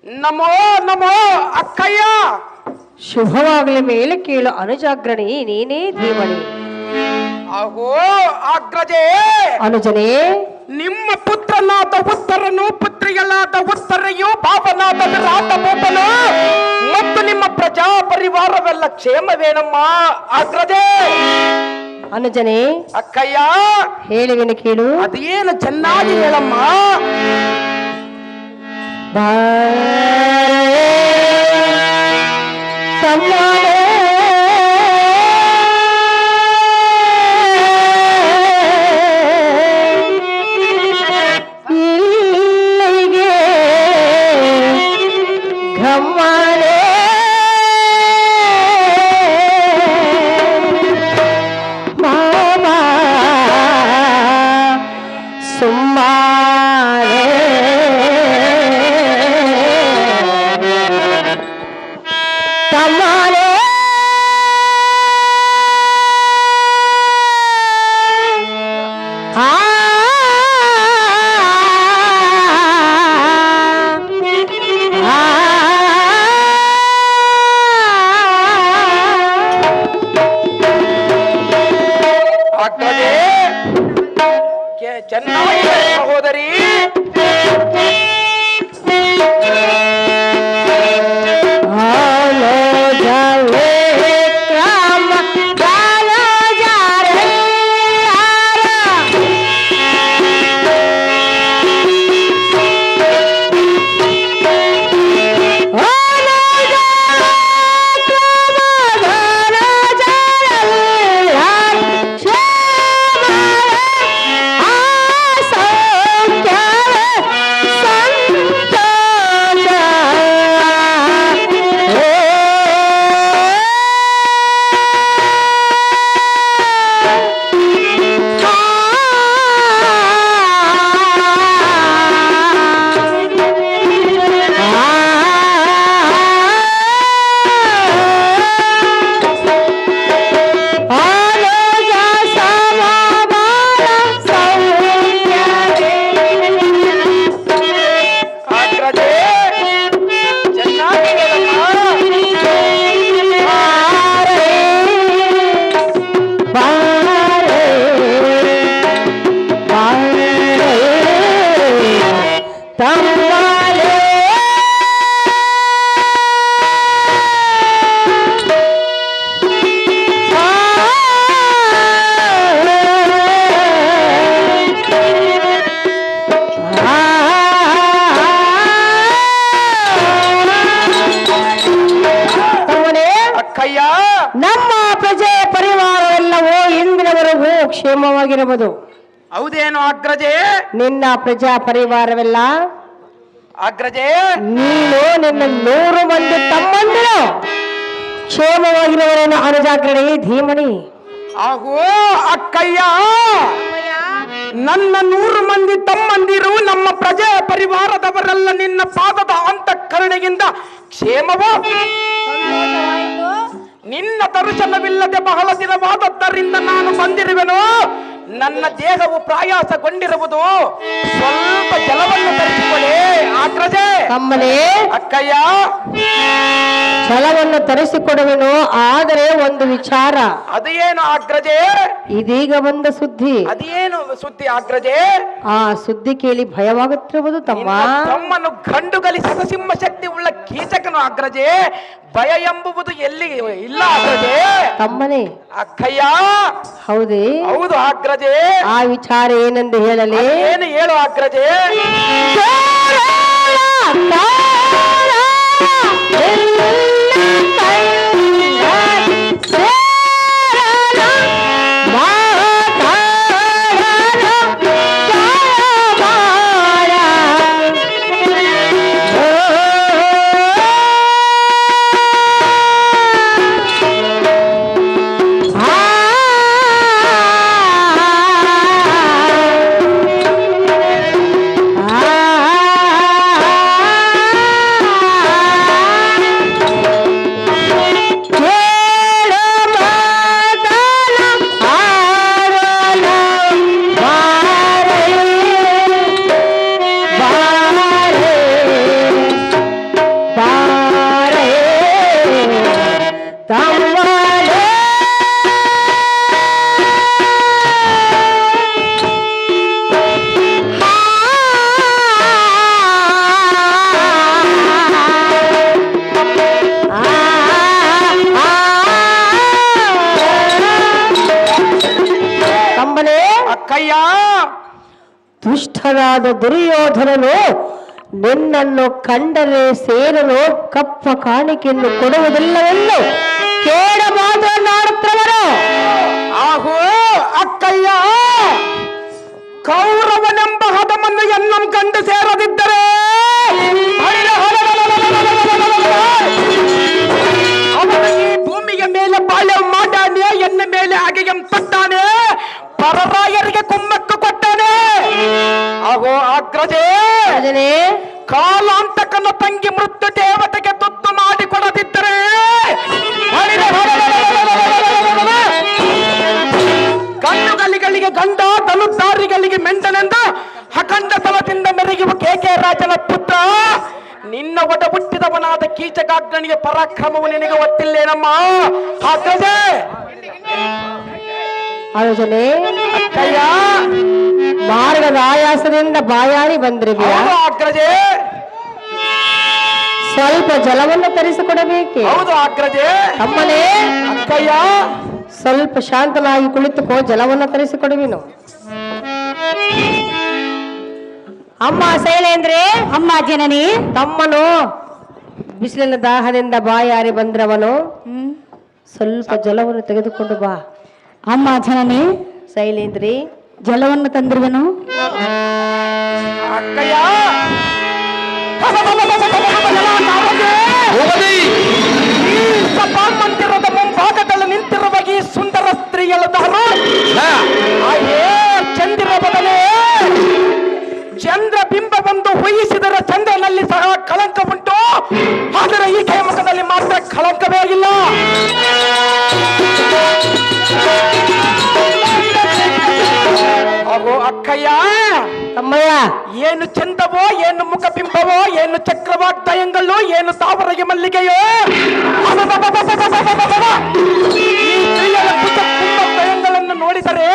ನಮೋ ನಮೋ ಅಕ್ಕಯ್ಯ. ಶುಭವಾಗಲಿ. ಮೇಲೆ ಕೇಳು ಅನುಜಾಗ್ರಣಿ, ನೀನೇ ಧೀಮಣಿ. ಆಗೋ ಅಗ್ರಜೆ. ಅನುಜನೇ, ನಿಮ್ಮ ಪುತ್ರನಾದ ಉತ್ತರನು, ಪುತ್ರಿಗಳಾದ ಉತ್ತರೆಯು, ಬಾಬನಾದ ವಿರಾಟ ಭೂಪನು ಮತ್ತು ನಿಮ್ಮ ಪ್ರಜಾ ಪರಿವಾರವೆಲ್ಲ ಕ್ಷೇಮವೇನಮ್ಮ ಅಗ್ರಜೆ? ಅನುಜನೇ, ಅಕ್ಕಯ್ಯ ಹೇಳಿವೆನು ಕೇಳು. ಅದೇನು ಚೆನ್ನಾಗಿ ಹೇಳಮ್ಮ. ಇಲ್ಲಿಗೆ ಘಮ್ಮನೆ ಮಾಮಾ ಸುಮ್ಮಾನೆ ತಮ್ಮನೆ ಅಗ್ರಜೆ ಚೆನ್ನಾಗಿ ಸಹೋದರಿ. ನಮ್ಮ ಪ್ರಜೆ ಪರಿವಾರವೆಲ್ಲವೂ ಇಂದಿನವರೆಗೂ ಕ್ಷೇಮವಾಗಿರಬಹುದು. ಹೌದೇನು ಅಗ್ರಜೆ? ನಿನ್ನ ಪ್ರಜಾ ಪರಿವಾರವೆಲ್ಲ ಅಗ್ರಜೆ, ನೀನು ನಿನ್ನ 100 ಮಂದಿ ತಮ್ಮಂದಿರು ಕ್ಷೇಮವಾಗಿರುವವರೇನು ಅನುಜಾಗ್ರಣಿ ಧೀಮಣಿ. ಆಗೋ ಅಕ್ಕಯ್ಯ, ನನ್ನ 100 ಮಂದಿ ತಮ್ಮಂದಿರು, ನಮ್ಮ ಪ್ರಜಾ ಪರಿವಾರದವರೆಲ್ಲ ನಿನ್ನ ಪಾದದ ಅಂತಃಕರಣೆಯಿಂದ ಕ್ಷೇಮವೋ. ನಿನ್ನ ದರ್ಶನವಿಲ್ಲದೆ ಬಹಳ ದಿನವಾದದ್ದರಿಂದ ನಾನು ಬಂದಿರುವೆನು. ನನ್ನ ದೇಹವು ಪ್ರಯಾಸಗೊಂಡಿರುವುದು. ಸ್ವಲ್ಪ ಜಲವನ್ನು ತರಿಸಿಕೊಳ್ಳಿ ಅಗ್ರಜೆ. ತಮ್ಮನೇ, ಅಕ್ಕಯ್ಯ, ಜಲವನ್ನು ತರಿಸಿಕೊಡುವೆನು. ಆದರೆ ಒಂದು ವಿಚಾರ. ಅದೇನು ಅಗ್ರಜೆ? ಇದೀಗ ಬಂದ ಸುದ್ದಿ. ಅದೇನು ಸುದ್ದಿ ಅಗ್ರಜೆ? ಆ ಸುದ್ದಿ ಕೇಳಿ ಭಯವಾಗುತ್ತಿರುವುದು ತಮ್ಮ. ತಮ್ಮನ್ನು ಗಂಡು ಗಲಿಸದ ಸಿಂಹ ಶಕ್ತಿ ಉಳ್ಳ ಕೀಚಕನು ಅಗ್ರಜೆ. ಭಯ ಎಂಬುವುದು ಎಲ್ಲಿ ಇಲ್ಲ ಅಗ್ರಜೆ. ತಮ್ಮನೇ, ಅಕ್ಕಯ್ಯ, ಹೌದೇ? ಹೌದು ಅಗ್ರಜೆ. ಆ ವಿಚಾರ ಏನೆಂದು ಹೇಳಲಿ? ಏನು ಹೇಳು ಅಗ್ರಜೆ? ಆ ದುಷ್ಟನಾದ ದುರ್ಯೋಧನನು ನಿನ್ನನ್ನು ಕಂಡರೆ ಸೇರಲು ಕಪ್ಪ ಕಾಣಿಕೆಯನ್ನು ಕೊಡುವುದಿಲ್ಲವೆಂದು ಕೇಳ ಮಾತನಾಡುತ್ತವರು. ಆಹೋ ಅಕ್ಕಯ್ಯ, ಕೌರವನೆಂಬ ಹದಮನ್ನು ಎನ್ನಂ ಕಂಡು ಸೇರದಿದ್ದರೆ ಅವನ ಈ ಭೂಮಿಯ ಮೇಲೆ ಬಾಳ್ಯ ಮಾಡಾನೆ, ಎನ್ನ ಮೇಲೆ ಅಗೆಯಂ ತಟ್ಟಾನೆ, ಪರರಾಯರಿಗೆ ಕುಮ್ಮಕ್ಕು ಕೊಟ್ಟಾನೆ. ಆಹೋ ಅಗ್ರಜೇ, ಕಾಲಾಂತಕನ ತಂಗಿ ಮೃತ್ಯು ದೇವತೆಗೆ ತುತ್ತು ಮಾಡಿಕೊಡದಿದ್ದರೆ ಗಂಡುಗಲಿಗಳಿಗೆ ಗಂಡ, ತಲುದ್ದಾರಿಗಳಿಗೆ ಮೆಂಡನೆಂದು ಅಖಂಡ ತಲದಿಂದ ಮೆರೆಯುವ KK ರಾಜನ ಪುತ್ರ, ನಿನ್ನ ಒಡ ಹುಟ್ಟಿದವನಾದ ಕೀಚಕಾಗ್ರನಿಗೆ ಪರಾಕ್ರಮವು ನಿನಗೆ ಒತ್ತಿಲ್ಲೇನಮ್ಮ ಅಗ್ರಜೆ? ಆಲೋಚನೆ ಅಕ್ಕಯ್ಯ, ಮಾರ್ಗದ ಆಯಾಸದಿಂದ ಬಾಯಾರಿ ಬಂದ್ರಿವ್ಯಾ ಅಗ್ರಜೆ? ಸ್ವಲ್ಪ ಜಲವನ್ನು ತರಿಸಿಕೊಡಬೇಕೆ? ಹೌದು ಅಗ್ರಜೆ. ಅಮ್ಮನೇ ಅಕ್ಕಯ್ಯ, ಸ್ವಲ್ಪ ಶಾಂತನಾಗಿ ಕುಳಿತುಕೋ, ಜಲವನ್ನು ತರಿಸಿಕೊಡುವಿನು. ಅಮ್ಮ ಶೈಲೇಂದ್ರೆ, ಅಮ್ಮ ಜನನಿ, ತಮ್ಮನು ಬಿಸಿಲಿನ ದಾಹದಿಂದ ಬಾಯಾರಿ ಬಂದ್ರವನು, ಸ್ವಲ್ಪ ಜಲವನ್ನು ತೆಗೆದುಕೊಂಡು ಬಾ. ಅಮ್ಮ ಜನನಿ, ಶೈಲೇಂದ್ರಿ ಜಲವನ್ನು ತಂದಿರುವೆನು. ಅಕ್ಕಯ್ಯ, ಈ ಸಭಾ ಮಂದಿರದ ಮುಂಭಾಗದಲ್ಲಿ ನಿಂತಿರುವ ಈ ಸುಂದರ ಸ್ತ್ರೀಯಳದಾರು ಚಂದಿರ ಬದಲೇ ಚಂದ್ರ ಬಿಂಬವೊಂದು ಊಹಿಸಿದರೆ ಚಂದ್ರನಲ್ಲಿ ಸಹ ಕಳಂಕ ಉಂಟು, ಆದರೆ ಈ ಮುಖದಲ್ಲಿ ಮಾತ್ರ ಕಳಂಕವೇ ಇಲ್ಲ. ಅಗೋ ಅಕ್ಕಯ್ಯ, ತಮ್ಮಯ್ಯ, ಏನು ಚಂದವೋ, ಏನು ಮುಖ ಬಿಂಬವೋ, ಏನು ಚಕ್ರವಾಗ್ದಯಂಗಲ್ಲೋ, ಏನು ತಾವರಗೆ ಮಲ್ಲಿಗೆಯೋ, ಈ ಸ್ತ್ರೀಯರ ಕುಂಭಗಳನ್ನು ನೋಡಿದರೆ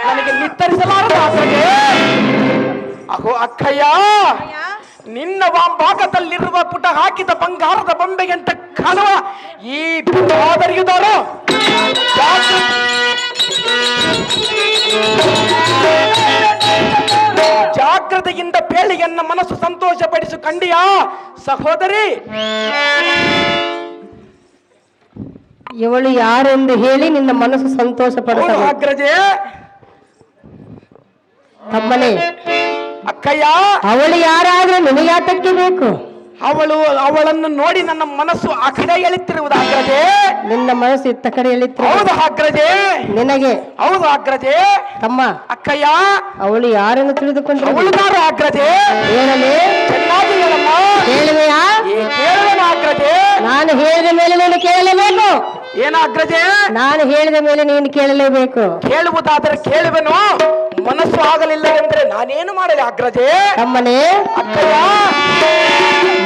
ನನಗೆ ನಿತ್ತರಿಸಲಾರದ ಆಸೆಗೆ. ಅಗೋ ಅಕ್ಕಯ್ಯ, ನಿನ್ನ ಭಾಗದಲ್ಲಿರುವ ಪುಟ ಹಾಕಿದ ಬಂಗಾರದ ಬೊಂಬೆಗಂತ ಕಾಣುವ ಈ ಆದರಿಯುದಾರು ಜಾಗ್ರತೆಯಿಂದ ಪೇಳಿಗೆನ್ನ ಮನಸ್ಸು ಸಂತೋಷಪಡಿಸು ಕಂಡಿಯಾ ಸಹೋದರಿ? ಇವಳು ಯಾರೆಂದು ಹೇಳಿ ನಿನ್ನ ಮನಸ್ಸು ಸಂತೋಷ ಪಡುತ್ತದೆ. ಅಗ್ರಜೆ. ತಮ್ಮನೇ ಅಕ್ಕಯ್ಯ, ಅವಳು ಯಾರಾದ್ರೆ ನಿನಗ್ಯಾತಕ್ಕೆ ಬೇಕು? ಅವಳನ್ನು ನೋಡಿ ನನ್ನ ಮನಸ್ಸು ಆ ಕಡೆ ಎಳಿತಿರುವುದು ಅಗ್ರಜೆ. ನಿನ್ನ ಮನಸ್ಸು ಇತ್ತ ಕಡೆ ಎಳಿತಿರು. ಹೌದು ಅಗ್ರಜೆ. ನಿನಗೆ? ಹೌದು ಅಗ್ರಜೆ. ತಮ್ಮ, ಅಕ್ಕಯ್ಯ, ಅವಳು ಯಾರೆಂದು ತಿಳಿದುಕೊಂಡ್ರು? ಅವಳು ಅಗ್ರಜೆ. ಹೇಳಲಿ, ಚೆನ್ನಾಗಿ ಹೇಳಮ್ಮ. ಕೇಳುವೆಯಾ? ಕೇಳುವೆನ ಅಗ್ರಜೆ. ನಾನು ಹೇಳಿದ ಮೇಲೆ ನೀನು ಕೇಳಲೇಬೇಕು. ಏನ ಅಗ್ರಜೆ? ನಾನು ಹೇಳಿದ ಮೇಲೆ ನೀನು ಕೇಳಲೇಬೇಕು. ಕೇಳುವುದಾದರೆ ಕೇಳುವೆನು, ಮನಸ್ಸು ಆಗಲಿಲ್ಲ ಎಂದ್ರೆ ನಾನೇನು ಮಾಡಲಿ ಅಗ್ರಜೆ? ತಮ್ಮನೇ, ಅಕ್ಕಯ್ಯ,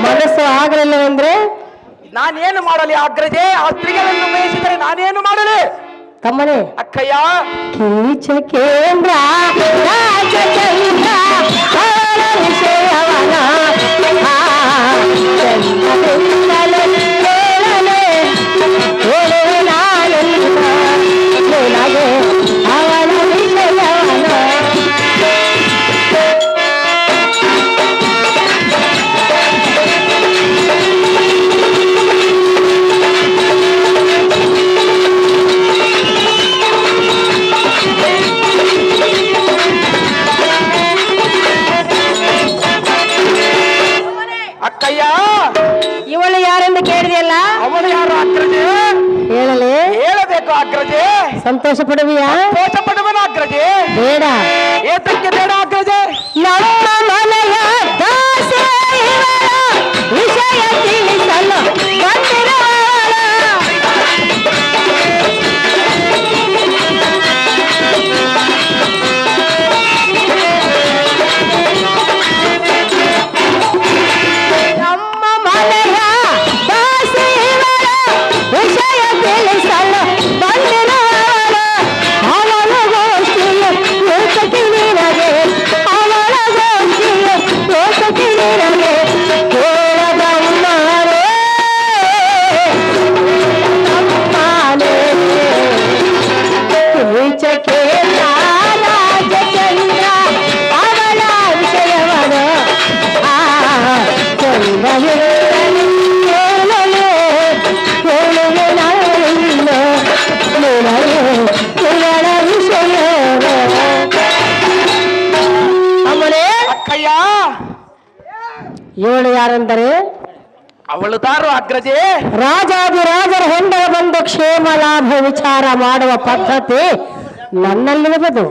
ಮನಸ್ಸು ಆಗಲಿಲ್ಲವೆಂದ್ರೆ ನಾನೇನು ಮಾಡಲಿ ಅಗ್ರಜೆ? ಆ ಸ್ತ್ರೀಗಳನ್ನು ಮೇಯಿಸಿದರೆ ನಾನೇನು ಮಾಡಲಿ? ತಮ್ಮನೇ, ಅಕ್ಕಯ್ಯ, ಕೀಚಕೇಂದ್ರ ರಾಜಚಂದ್ರ ಅವರ ವಿಷಯವನ ಚಂದ್ರದಿಂದಲೇ ಕೇಳಲೆ ಹೇಳುವೆ ನಾನೆಲ್ಲ ನಿನಗೆ ಅವನ ವಿಷಯವನ. ಅಕ್ಕಯ್ಯ, ಇವಳು ಯಾರೆಂದು ಕೇಳಿದೆಯಲ್ಲ, ಅವಳು ಯಾರು ಅಗ್ರಜೆ? ಹೇಳಲಿ. ಹೇಳಬೇಕು ಅಗ್ರಜೆ. ಸಂತೋಷ ಪಡುವಿಯಾ? ಸಂತೋಷ ಪಡುವನ ಅಗ್ರಜೆ. ಬೇಡ. ಏತಕ್ಕೆ ಬೇಡ ಅಗ್ರಜೆ? ನಮ್ಮ ಮನೆಯ ದಾಸೆ ಇವಳ ವಿಷಯ ತಿಳಿಸಲು ಬಂದಿರುವವಳ. ನಮ್ಮ ಮನೆಯ ದಾಸೆ ಇವಳ ವಿಷಯ ತಿಳಿಸಲು ಬಂದಿರುವವಳ. ಅವಳ ಗೋಷ್ಠಿಯು ಏತಕ್ಕೆ ನಿನಗೆ? ಅವಳ ಗೋಷ್ಠಿಯು ಅಕ್ಕಯ್ಯ, ಇವಳು ಯಾರೆಂದರೆ ಅವಳುದಾರು ಅಗ್ರಜೆ. ರಾಜಾದಿರಾಜರ ಹೊಂಡಲ ಬಂದು ಕ್ಷೇಮ ಲಾಭ ವಿಚಾರ ಮಾಡುವ ಪದ್ಧತಿ ನನ್ನಲ್ಲಿರುವುದು.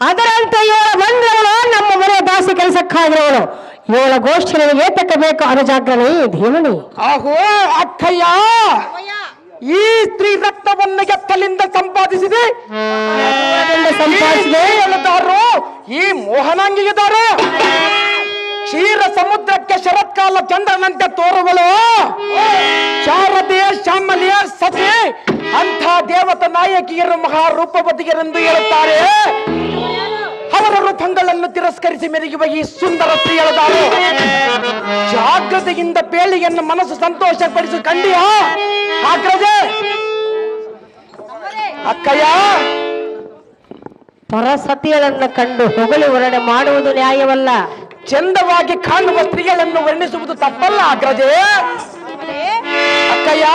ಅದರಂತೆ ಇವಳ ಬಂದವಳು ನಮ್ಮ ಮನೆ ದಾಸಿ ಕೆಲಸಕ್ಕಾಗಿರುವಳು. ಇವಳ ಗೋಷ್ಠಿಯಲ್ಲಿ ಏತಕ್ಕೆ ಅನುಜಾಗ್ರನಿ ಧೀಮನಿ. ಆಹೋ ಅಕ್ಕಯ್ಯ, ಈ ಸ್ತ್ರೀ ರಕ್ತವನ್ನು ಎತ್ತಲಿಂದ ಸಂಪಾದಿಸಿದೆ. ಸಂಪಾದಿಸಿದೆ ಹೇಳುತ್ತಾರೋ ಈ ಮೋಹನಾಂಗಿಗಿದಾರು. ಕ್ಷೀರ ಸಮುದ್ರಕ್ಕೆ ಶರತ್ಕಾಲ ಚಂದ್ರನಂತೆ ತೋರುಗಳು ಶಾರದೆಯ ಶ್ಯಾಮಲೆಯ ಸತಿ ಅಂಥ ದೇವತ ನಾಯಕಿಯರು ಮಹಾರೂಪವತಿಯರೆಂದು ಹೇಳುತ್ತಾರೆ. ಅವರ ರೂಪಗಳನ್ನು ತಿರಸ್ಕರಿಸಿ ಮೆರೆಯುವ ಈ ಸುಂದರ ಸ್ತ್ರೀ ಹೇಳಿದಾರು. ಜಾಗ್ರತೆಯಿಂದ ಪೇಳಿಯನ್ನು ಮನಸ್ಸು ಸಂತೋಷಪಡಿಸಿ ಕಂಡಿಯ ಆಗ್ರಜೆ. ಅಕ್ಕಯ್ಯ, ಪರಸತಿಗಳನ್ನು ಕಂಡು ಹೊಗಳಿ ವರ್ಣನೆ ಮಾಡುವುದು ನ್ಯಾಯವಲ್ಲ. ಚಂದವಾಗಿ ಕಾಣುವ ಸ್ತ್ರೀಗಳನ್ನು ವರ್ಣಿಸುವುದು ತಪ್ಪಲ್ಲ ಅಗ್ರಜೆ. ಅಕ್ಕಯ್ಯ,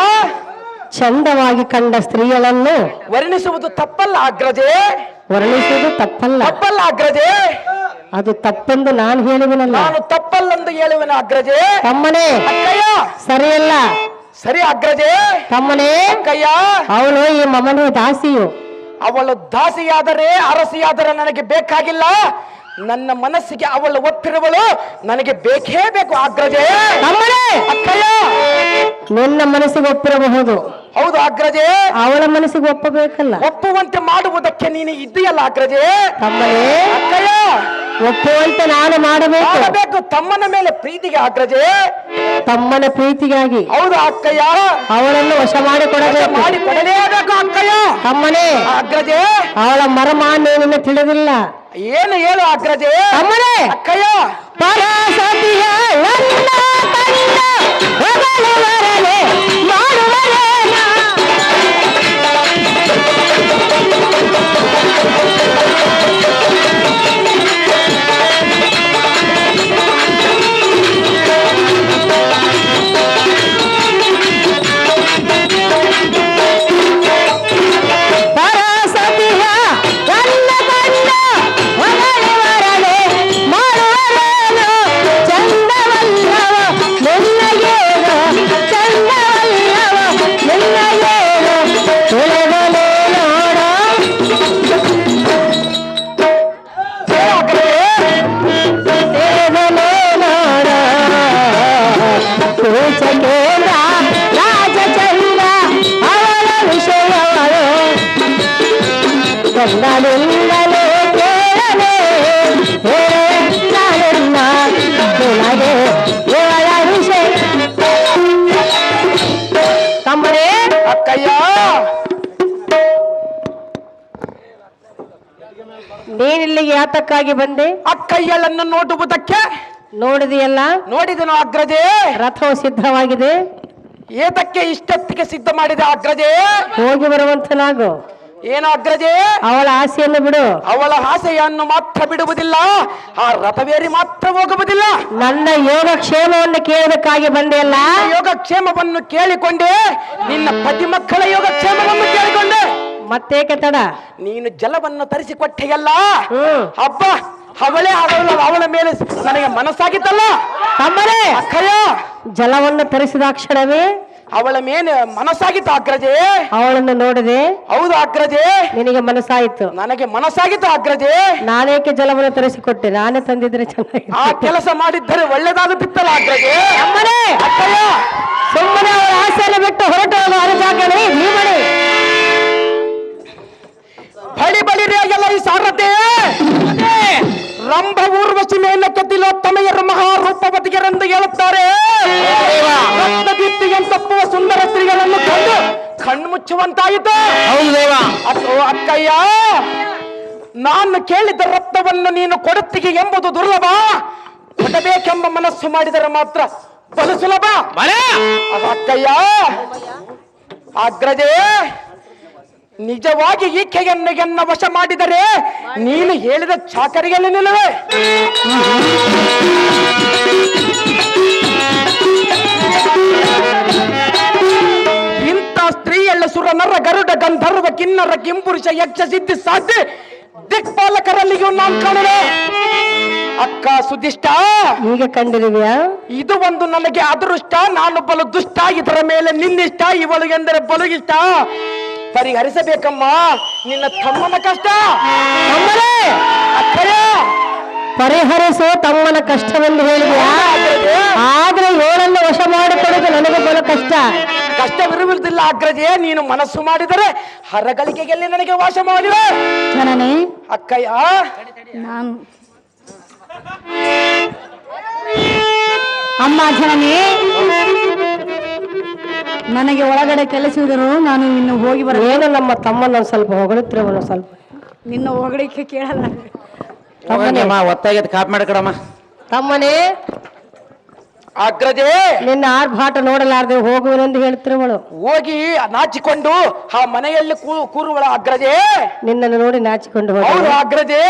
ಚಂದವಾಗಿ ಕಂಡ ಸ್ತ್ರೀಗಳನ್ನು ವರ್ಣಿಸುವುದು ತಪ್ಪಲ್ಲ ಅಗ್ರಜೆ. ವರ್ಣಿಸುವುದು ತಪ್ಪಲ್ಲ. ತಪ್ಪಲ್ಲ ಅಗ್ರಜೆ. ಅದು ತಪ್ಪೆಂದು ನಾನು ಹೇಳುವನಲ್ಲ. ನಾನು ತಪ್ಪಲ್ಲಂದು ಹೇಳುವೆನ ಅಗ್ರಜೆ. ತಮ್ಮನೇ ಅಕ್ಕಯ್ಯ, ಸರಿಯಲ್ಲ. ಸರಿ ಅಗ್ರಜೆ. ತಮ್ಮನೇ, ಅಕ್ಕಯ್ಯ, ಅವಳು ಈ ಮಮನೆ ದಾಸಿಯು. ಅವಳು ದಾಸಿಯಾದರೆ ಅರಸಿಯಾದರೆ ನನಗೆ ಬೇಕಾಗಿಲ್ಲ. ನನ್ನ ಮನಸ್ಸಿಗೆ ಅವಳು ಒಪ್ಪಿರುವಳು ನನಗೆ ಬೇಕೇ ಬೇಕು ಅಗ್ರಜೆ. ತಮ್ಮನೇ, ಅಕ್ಕಯ್ಯ, ನಿನ್ನ ಮನಸ್ಸಿಗೆ ಒಪ್ಪಿರಬಹುದು. ಹೌದು ಅಗ್ರಜೆ. ಅವಳ ಮನಸ್ಸಿಗೆ ಒಪ್ಪಬೇಕಲ್ಲ. ಒಪ್ಪುವಂತೆ ಮಾಡುವುದಕ್ಕೆ ನೀನು ಇದ್ದೀಯಲ್ಲ ಅಗ್ರಜೆ. ತಮ್ಮನೇ, ಅಕ್ಕಯ್ಯ, ಒಪ್ಪುವಂತೆ ನಾನು ಮಾಡಬೇಕು ತಮ್ಮನ ಮೇಲೆ ಪ್ರೀತಿಗೆ ಅಗ್ರಜೆ. ತಮ್ಮನ ಪ್ರೀತಿಗಾಗಿ ಹೌದು ಅಕ್ಕಯ್ಯ, ಅವಳನ್ನು ವಶ ಮಾಡಿಕೊಡಬೇಕು. ಮಾಡಿಕೊಡಲೇಬೇಕು ಅಕ್ಕಯ್ಯ. ತಮ್ಮನೇ, ಅಗ್ರಜೆ, ಅವಳ ಮರ್ಮ ನೀನು ತಿಳಿದಿಲ್ಲ. ಏನು ಹೇಳು ಅಗ್ರಜೆ. ತಮ್ಮನೇ, ಅಕ್ಕಯ್ಯ, ಪರಸತಿಯ ನನ್ನ ಕಂಡ ಹೊಗಳುವರನೆ ಮಾಡುವರೇನ. ಪರಸತಿಯ ನನ್ನ ಕಂಡ ಹೊಗಳುವರನೆ ಮಾಡುವರೇನ. ಚಂದವಲ್ಲವ ನಿನ್ನಗೇನು, ಚಂದವಲ್ಲವ ನಿನ್ನಗೇನು, ತಿಳಿದಲೇ ನೋಡ. ತಿಳಿದಲೇ ನೋಡ. ಕೂಚಕೇಂದ್ರ ರಾಜಚಂದ್ರ ಅವಳ ವಿಷಯವಳು ಕನ್ನಡಿಂದಲೇ ಕೇಳಲೇ ನಾನೆನ್ನ ನಿನಗೆ ಇವಳ ವಿಷಯ. ತಮ್ಮನೇ, ಅಕ್ಕಯ್ಯ, ನೀನಿಲ್ಲಿಗೆ ಯಾತಕ್ಕಾಗಿ ಬಂದೆ? ಅಕ್ಕಯ್ಯಳನ್ನು ನೋಡುವುದಕ್ಕೆ. ನೋಡಿದೆಯಲ್ಲ, ನೋಡಿದನು ಅಗ್ರಜೆ. ರಥವು ಸಿದ್ಧವಾಗಿದೆ. ಏತಕ್ಕೆ ಇಷ್ಟೊತ್ತಿಗೆ ಸಿದ್ಧ ಮಾಡಿದೆ ಅಗ್ರಜೆ? ಹೋಗಿ ಬರುವಂತನಾಗು. ಏನು ಅಗ್ರಜೆ? ಅವಳ ಆಸೆಯನ್ನು ಬಿಡು. ಅವಳ ಆಸೆಯನ್ನು ಮಾತ್ರ ಬಿಡುವುದಿಲ್ಲ, ಆ ರಥವೇರಿ ಮಾತ್ರ ಹೋಗುವುದಿಲ್ಲ. ನನ್ನ ಯೋಗಕ್ಷೇಮವನ್ನು ಕೇಳಬೇಕಾಗಿ ಬಂದೆಯಲ್ಲ. ಯೋಗಕ್ಷೇಮವನ್ನು ಕೇಳಿಕೊಂಡೆ, ನಿನ್ನ ಪತಿ ಮಕ್ಕಳ ಯೋಗಕ್ಷೇಮವನ್ನು ಕೇಳಿಕೊಂಡೆ. ಮತ್ತೇಕೆ ತಡ? ನೀನು ಜಲವನ್ನು ತರಿಸಿಕೊಟ್ಟೆಯಲ್ಲ, ಹ್ಮ್. ಹಬ್ಬ ಅವಳೇ ಅವಳ ಮೇಲೆ ನನಗೆ ಮನಸ್ಸಾಗಿತ್ತಲ್ಲ. ತಮ್ಮನೇ, ಅಕ್ಕಯ್ಯ, ಜಲವನ್ನು ತರಿಸಿದ ಕ್ಷಣವೇ ಅವಳ ಮೇಲೆ ಮನಸ್ಸಾಗಿತ್ತು ಅಗ್ರಜೆ. ಅವಳನ್ನು ನೋಡಿದೆ. ಹೌದು ಅಗ್ರಜೆ, ನಿನಗೆ ಮನಸ್ಸಾಯಿತು. ನನಗೆ ಮನಸ್ಸಾಗಿತ್ತು ಅಗ್ರಜೆ. ನಾನೇಕೆ ಜಲವನ್ನು ತರಿಸಿಕೊಟ್ಟೆ? ನಾನೇ ತಂದಿದ್ರೆ ಚೆನ್ನಾಗಿ. ಆ ಕೆಲಸ ಮಾಡಿದ್ದರೆ ಒಳ್ಳೆದಾಗುತ್ತಿತ್ತಲ್ಲ ಅಗ್ರಜೆ. ಅಮ್ಮನೇ, ಅಕ್ಕಯ್ಯ, ಸುಮ್ಮನೆ ಅವಳ ಆಸೆಯನ್ನು ಬಿಟ್ಟು ಹೊರಟು ಹೋಗುವ ಅನುಜಾಗ್ರನಿ ಭೀಮಣಿ. ಬಳಿ ಬಳಿರೇ ಎಲ್ಲ ಈ ಸಾರಥೆ. ರಂಭ ಊರ್ವಶಿ ಮೇಲಕ್ಕೆ ತಿಲೋತ್ತಮೆಯರು ಮಹಾರೂಪವತಿಯರೆಂದು ಹೇಳುತ್ತಾರೆ. ರತ್ನದೀಪ್ತಿಯನ್ನು ತಪ್ಪುವ ಸುಂದರ ಸ್ತ್ರೀಗಳನ್ನು ಕಂಡು ಕಣ್ಣು ಮುಚ್ಚುವಂತಾಯಿತು. ಹೌದು ದೇವ. ಅಕ್ಕಯ್ಯ, ನಾನು ಕೇಳಿದ ರತ್ನವನ್ನು ನೀನು ಕೊಡುತ್ತೀಗೆ ಎಂಬುದು ದುರ್ಲಭ. ಕೊಡಬೇಕೆಂಬ ಮನಸ್ಸು ಮಾಡಿದರೆ ಮಾತ್ರ ಬಲು ಸುಲಭ. ಅಕ್ಕಯ್ಯ, ಅಗ್ರಜೆ, ನಿಜವಾಗಿ ಈಕೆಯನ್ನು ಎನ್ನ ವಶ ಮಾಡಿದರೆ ನೀನು ಹೇಳಿದ ಚಾಕರಿಯಲ್ಲಿ ನಿಲ್ಲುವೆ. ಇಂಥ ಸ್ತ್ರೀಯಲ್ಲ ಸುರ ನರ ಗರುಡ ಗಂಧರ್ವ ಕಿನ್ನರ ಕಿಂಪುರುಷ ಯಕ್ಷ ಸಿದ್ಧಿ ಸಾಧ್ಯ ದಿಕ್ಪಾಲಕರಲ್ಲಿಯೂ ನಾನು ಕಾಣುವೆ. ಅಕ್ಕ ಸುದಿಷ್ಟ, ಈಗ ಕಂಡಿರುವೆಯಾ? ಇದು ಒಂದು ನನಗೆ ಅದೃಷ್ಟ. ನಾನು ಬಲು ದುಷ್ಟ, ಇದರ ಮೇಲೆ ನಿನ್ನಿಷ್ಟ, ಇವಳಿಗೆಂದರೆ ಬಲುಗಿಷ್ಟ. ಪರಿಹರಿಸಬೇಕಮ್ಮ ನಿನ್ನ ತಮ್ಮನ ಕಷ್ಟ. ತಮ್ಮನೇ, ಅಕ್ಕಯ್ಯ, ಪರಿಹರಿಸೋ ತಮ್ಮನ ಕಷ್ಟವೆಂದು ಹೇಳಿದೆಯಾ? ಆದ್ರೆ ಏಳನ್ನು ವಶ ಮಾಡಿಕೊಡುವುದು ನನಗೆ ಬಲು ಕಷ್ಟ. ಕಷ್ಟವಿರುವುದಿಲ್ಲ ಅಗ್ರಜೆ, ನೀನು ಮನಸ್ಸು ಮಾಡಿದರೆ ಹರಗಳಿಕೆಯಲ್ಲಿ ನನಗೆ ವಾಸ ಮಾಡಿವೆ. ಜನನಿ, ಅಕ್ಕಯ್ಯ, ನಾನು ಅಮ್ಮ ಜನನಿ, ನನಗೆ ಒಳಗಡೆ ಕೆಲಸವಿದರು, ನಾನು ಇನ್ನು ಹೋಗಿ ಬರ. ಏನು ನಮ್ಮ ತಮ್ಮನ ಸ್ವಲ್ಪ ಹೊಗಳುತ್ತಿರುವನು ಸ್ವಲ್ಪ ನಿನ್ನ ಹೊಗಳಿಕೆ ಕೇಳಲ್ಲ. ಒತ್ತಾಗಿ ಕಾಪ್ ಮಾಡ್ಕಡಮ್ಮ. ತಮ್ಮನೇ, ಅಗ್ರಜೆ, ನಿನ್ನ ಆರ್ಭಾಟ ನೋಡಲಾರದೆ ಹೋಗುವನೆಂದು ಹೇಳ್ತಿರುವಳು. ಹೋಗಿ ನಾಚಿಕೊಂಡು ಆ ಮನೆಯಲ್ಲಿ ಕೂರುವಳ ಅಗ್ರಜೆ. ನಿನ್ನನ್ನು ನೋಡಿ ನಾಚಿಕೊಂಡು ಹೌದು ಹೋದ. ಅಗ್ರಜೆ,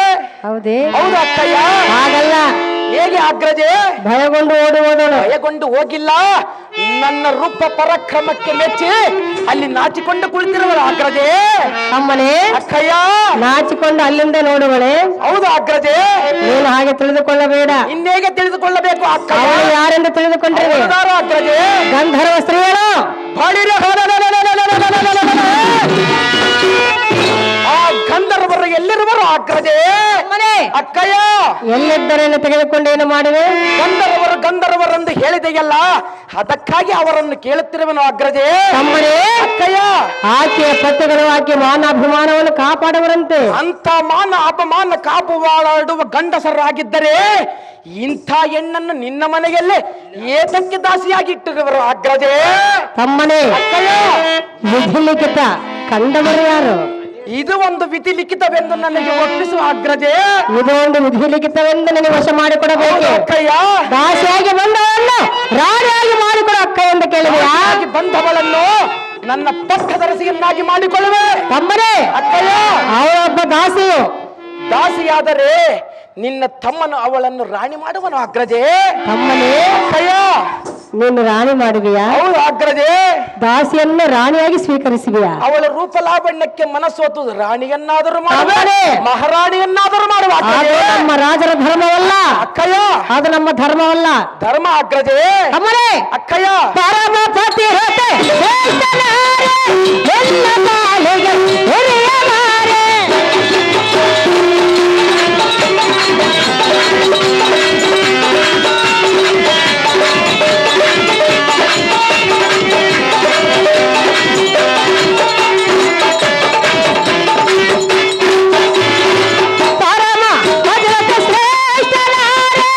ಹೌದೇ? ಹೌದು ಅಕ್ಕಯ್ಯ. ಹಾಗಲ್ಲ, ಹೇಗೆ ಅಗ್ರಜೆ? ಭಯಗೊಂಡು ಓಡಿ ಹೋದಳು. ಭಯಗೊಂಡು ಹೋಗಿಲ್ಲ, ನನ್ನ ರೂಪ ಪರಾಕ್ರಮಕ್ಕೆ ಮೆಚ್ಚಿ ಅಲ್ಲಿ ನಾಚಿಕೊಂಡು ಕುಳಿತಿರುವಳ ಅಗ್ರಜೆ. ತಮ್ಮನೇ, ಅಕ್ಕಯ್ಯ, ನಾಚಿಕೊಂಡು ಅಲ್ಲಿಂದ ನೋಡುವಳೆ. ಹೌದು ಅಗ್ರಜೆ. ನೀನು ಹಾಗೆ ತಿಳಿದುಕೊಳ್ಳಬೇಡ. ಇನ್ನೇಗೆ ತಿಳಿದುಕೊಳ್ಳಬೇಕು ಅಕ್ಕಯ್ಯ? ಅವಳು ಯಾರೆಂದು ತಿಳಿದುಕೊಂಡ್ರೆ ಹೌದಾರೋ ಅಗ್ರಜೆ? ಗಂಧರ್ವ ಸ್ತ್ರೀಯಳು. ಬಳಿರೆ ಆ ಗಂಧರ್ವರು ಎಲ್ಲಿರುವರು ಅಗ್ರಜೆ? ಅಕ್ಕಯ್ಯ, ಎಲ್ಲಿದ್ದರೆನ್ನು ತೆಗೆದುಕೊಂಡೇನು ಮಾಡಿವೆ? ಗಂಧರ್ವರೆಂದು ಹೇಳಿದೆಯಲ್ಲ, ಅದಕ್ಕಾಗಿ ಅವರನ್ನು ಕೇಳುತ್ತಿರುವನು ಅಗ್ರಜೆ. ತಮ್ಮನೇ, ಅಕ್ಕಯ್ಯ, ಆಕೆಯ ಪತ್ತೆಗಳು ಆಕೆ ಮಾನಾಭಿಮಾನವನ್ನು ಕಾಪಾಡುವರಂತೆ. ಅಂತ ಮಾನ ಅಪಮಾನ ಕಾಪುವಾಡುವ ಗಂಡಸರಾಗಿದ್ದರೆ ಇಂಥ ಹೆಣ್ಣನ್ನು ನಿನ್ನ ಮನೆಯಲ್ಲೇ ಏತಕ್ಕೆ ದಾಸಿಯಾಗಿ ಇಟ್ಟಿರುವರು ಅಗ್ರಜೆ? ತಮ್ಮನೇ, ಅಕ್ಕಯ್ಯ, ವಿಧಿ ಲಿಖಿತ ಕಂಡವರು ಯಾರು? ಇದು ಒಂದು ವಿಧಿ ಲಿಖಿತವೆಂದು ನನಗೆ ಒಪ್ಪಿಸುವ ಅಗ್ರಜೆ. ಇದು ಒಂದು ವಿಧಿ ಲಿಖಿತವೆಂದು ನನಗೆ ವಶ ಮಾಡಿಕೊಡಬೇಕು. ಅಕ್ಕಯ್ಯ, ದಾಸಿಯಾಗಿ ಬಂದವನ್ನು ರಾಣಿಯಾಗಿ ಮಾಡಿಕೊಡು ಅಕ್ಕ ಎಂದು ಕೇಳಿದೆಯಾ? ದಾಸಿಯಾಗಿ ಬಂದವಳನ್ನು ನನ್ನ ಪಕ್ಕದರಸಿಯನ್ನಾಗಿ ಮಾಡಿಕೊಳ್ಳುವೆ. ತಮ್ಮನೇ, ಅಕ್ಕಯ್ಯ, ಅವಳೊಬ್ಬ ದಾಸಿಯು. ದಾಸಿಯಾದರೆ ನಿನ್ನ ತಮ್ಮನು ಅವಳನ್ನು ರಾಣಿ ಮಾಡುವನು ಅಗ್ರಜೆ. ತಮ್ಮನೇ, ಅಕ್ಕಯ್ಯ, ನೀನು ರಾಣಿ ಮಾಡಿದೆಯಾ? ಹೌದು ಅಗ್ರಜೆ. ದಾಸಿಯನ್ನು ರಾಣಿಯಾಗಿ ಸ್ವೀಕರಿಸಿದೆಯಾ? ಅವಳ ರೂಪಲಾವಣ್ಯಕ್ಕೆ ಮನಸ್ಸೋತು ರಾಣಿಯನ್ನಾದರೂ ಮಾಡುವ, ತಮ್ಮನೇ, ಮಹಾರಾಣಿಯನ್ನಾದರೂ ಮಾಡುವ ಅದು ಅಗ್ರಜೆ. ನಮ್ಮ ರಾಜರ ಧರ್ಮವಲ್ಲ. ಅಕ್ಕಯ್ಯ, ಅದು ನಮ್ಮ ಧರ್ಮವಲ್ಲ. ಧರ್ಮ ಅಗ್ರಜೆ. ತಮ್ಮನೇ, ಅಕ್ಕಯ್ಯ, ಪರಮ ಪತಿವ್ರತೆ ಶ್ರೇಷ್ಠನಾರೆ, ಎಲ್ಲ ಬಾಳಿಗೆ ಹಿರಿಯನಾರೆ. ಪರಮ ಪತಿವ್ರತೆ ಶ್ರೇಷ್ಠನಾರೆ,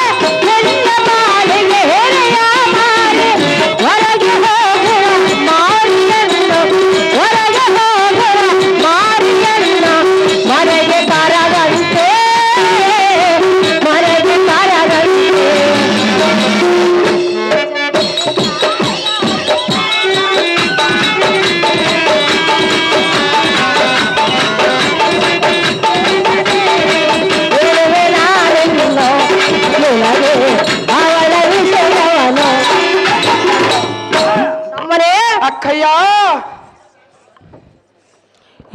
ಎಲ್ಲ ಬಾಳಿಗೆ ಹಿರಿಯನಾರೆ. ಹೊರಗೆ ಹೋಗುವ ಮಾರಿಯನ್ನು, ಹೊರಗೆ ಹೋಗುವ ಮಾರಿಯನ್ನು ಮನೆಗೆ ಕರದಂತೆ, ಮನೆಗೆ ಕರದಂತೆ. ಹೇಳುವೆ ನಾನೆಲ್ಲೋ ನಿನಗೆ ಅವಳ ವಿಷಯವನ್ನು. ತಮ್ಮನೇ, ಅಕ್ಕಯ್ಯ,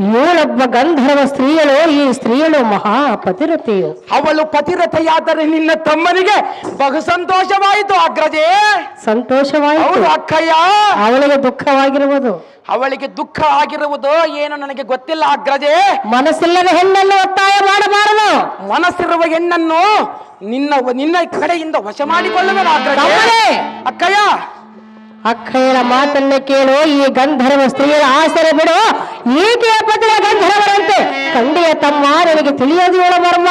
ಇವಳೊಬ್ಬ ಗಂಧರ್ವ ಸ್ತ್ರೀಯಳು. ಈ ಸ್ತ್ರೀಯಳು ಮಹಾ ಪತಿರತೆಯು. ಅವಳು ಪತಿರಥೆಯಾದರೆ ನಿನ್ನ ತಮ್ಮನಿಗೆ ಬಹು ಸಂತೋಷವಾಯಿತು ಅಗ್ರಜೆ. ಸಂತೋಷವಾಯಿತು. ಹೌದು ಅಕ್ಕಯ್ಯ. ಅವಳಿಗೆ ದುಃಖವಾಗಿರುವುದು. ಅವಳಿಗೆ ದುಃಖ ಆಗಿರುವುದು ಏನು ನನಗೆ ಗೊತ್ತಿಲ್ಲ ಅಗ್ರಜೆ. ಮನಸ್ಸಿಲ್ಲದ ಹೆಣ್ಣನ್ನು ಒತ್ತಾಯ ಮಾಡಬಾರದು. ಮನಸ್ಸಿರುವ ಹೆಣ್ಣನ್ನು ನಿನ್ನ ನಿನ್ನ ಕಡೆಯಿಂದ ವಶ ಮಾಡಿಕೊಳ್ಳುವ ಅಗ್ರಜೆ. ತಮ್ಮನೇ, ಅಕ್ಕಯ್ಯ, ಅಕ್ಕಯ್ಯನ ಮಾತನ್ನೇ ಕೇಳು. ಈ ಗಂಧರ್ವ ಸ್ತ್ರೀಯರ ಆಸರೆ ಬಿಡು. ಈಕೆಯ ಪತಿಯ ಗಂಧರ್ವರಂತೆ ಕಂಡೆಯ ತಮ್ಮ ನಿನಗೆ ತಿಳಿಯೋದು ಹೇಳ ಮರ್ಮ.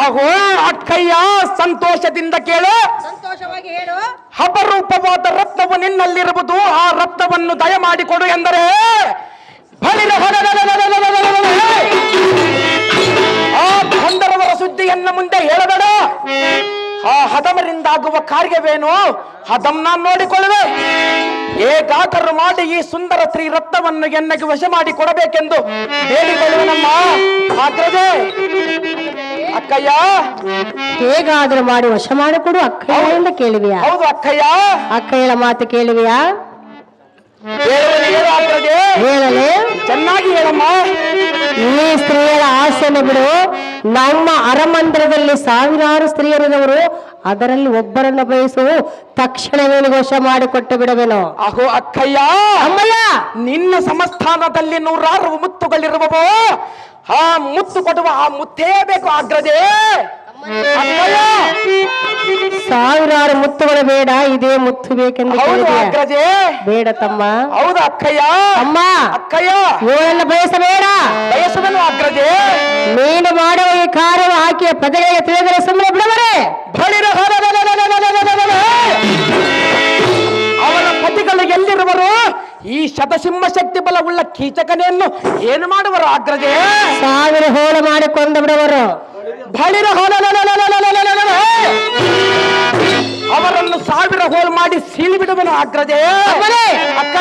ಆಹೋ ಅಕ್ಕಯ್ಯ, ಸಂತೋಷದಿಂದ ಕೇಳು. ಸಂತೋಷವಾಗಿ ಹೇಳು. ಅಪರೂಪವಾದ ರತ್ನವು ನಿನ್ನಲ್ಲಿರುವುದು, ಆ ರತ್ನವನ್ನು ದಯಮಾಡಿಕೊಡು ಎಂದರೆ ಬಳಿರ ಆ ಗಂಧರ್ವರ ಸುದ್ದಿಯನ್ನ ಮುಂದೆ ಹೇಳಬೇಡ. ಆ ಹದಮರಿಂದಾಗುವ ಕಾರ್ಯವೇನು ಹದಂ ನಾನು ನೋಡಿಕೊಳ್ಳುವೆ. ಹೇಗಾದರೂ ಮಾಡಿ ಈ ಸುಂದರ ಸ್ತ್ರೀ ರತ್ನವನ್ನು ಎನ್ನಗೆ ವಶ ಮಾಡಿ ಕೊಡಬೇಕೆಂದು ಬೇಡಿಕೊಳ್ಳುವ ನಮ್ಮ ಅಗ್ರಜೆ. ಅಕ್ಕಯ್ಯ ಹೇಗಾದ್ರೂ ಮಾಡಿ ವಶ ಮಾಡಿಕೊಡು ಅಕ್ಕಯ್ಯನಿಂದ ಕೇಳುವಿಯಾ? ಹೌದು ಅಕ್ಕಯ್ಯ. ಅಕ್ಕಯ್ಯಳ ಮಾತು ಕೇಳುವಿಯಾ? ಹೇಳು ಅಗ್ರಜೆ. ಹೇಳಲೇ? ಚೆನ್ನಾಗಿ ಹೇಳಮ್ಮ. ಈ ಸ್ತ್ರೀಯರ ಆಸೆಯನ್ನು ಬಿಡು. ನಮ್ಮ ಅರಮಂದಿರದಲ್ಲಿ ಸಾವಿರಾರು ಸ್ತ್ರೀಯರಿರುವರು, ಅದರಲ್ಲಿ ಒಬ್ಬರನ್ನು ಬಯಸು, ತಕ್ಷಣವೇ ವಶ ಮಾಡಿಕೊಟ್ಟು ಬಿಡವೇನೋ. ಅಹೋ ಅಕ್ಕಯ್ಯ, ಅಮ್ಮಯ್ಯ, ನಿನ್ನ ಸಂಸ್ಥಾನದಲ್ಲಿ ನೂರಾರು ಮುತ್ತುಗಳಿರುವವೋ, ಆ ಮುತ್ತು ಕೊಡುವ ಆ ಮುತ್ತೇ ಬೇಕು ಅಗ್ರಜೆ. ಅಕ್ಕಯ್ಯ, ಸಾವಿರಾರು ಮುತ್ತುಗಳು ಬೇಡ, ಇದೇ ಮುತ್ತು ಬೇಕೆಂದು ಹೌದು ಕೇಳಿದೆಯಾ? ಅಗ್ರಜೆ. ಬೇಡ ತಮ್ಮ. ಹೌದು ಅಕ್ಕಯ್ಯ. ಅಮ್ಮ, ಅಕ್ಕಯ್ಯ, ಇವಳೆಲ್ಲ ಬಯಸಬೇಡ. ಬಯಸುವನು ಅಗ್ರಜೆ. ನೀನು ಮಾಡುವ ಈ ಕಾರ್ಯವು ಆಕೆಯ ಪ್ರಜೆಗಳಿಗೆ ತಿಳಿದರೆ ಸುಮ್ಮನೆ ಬಿಡವರೇ? ಬಳಿರ ಅವರ ಪತಿಗಳು ಎಲ್ಲಿರುವರು? ಈ ಶತಸಿಂಹ ಶಕ್ತಿ ಬಲವುಳ್ಳ ಕೀಚಕನೆಯನ್ನು ಏನು ಮಾಡುವರು ಅಗ್ರಜೆ? ಸಾವಿರ ಹೋಳು ಮಾಡಿ ಕೊಂದು ಬಿಡವರು. ಬಳಿರ ಅವರನ್ನು ಸಾವಿರ ಹೋಲ್ ಮಾಡಿ ಸೀಳಿ ಬಿಡುವೆನು ಅಗ್ರಜೆ. ಅಕ್ಕ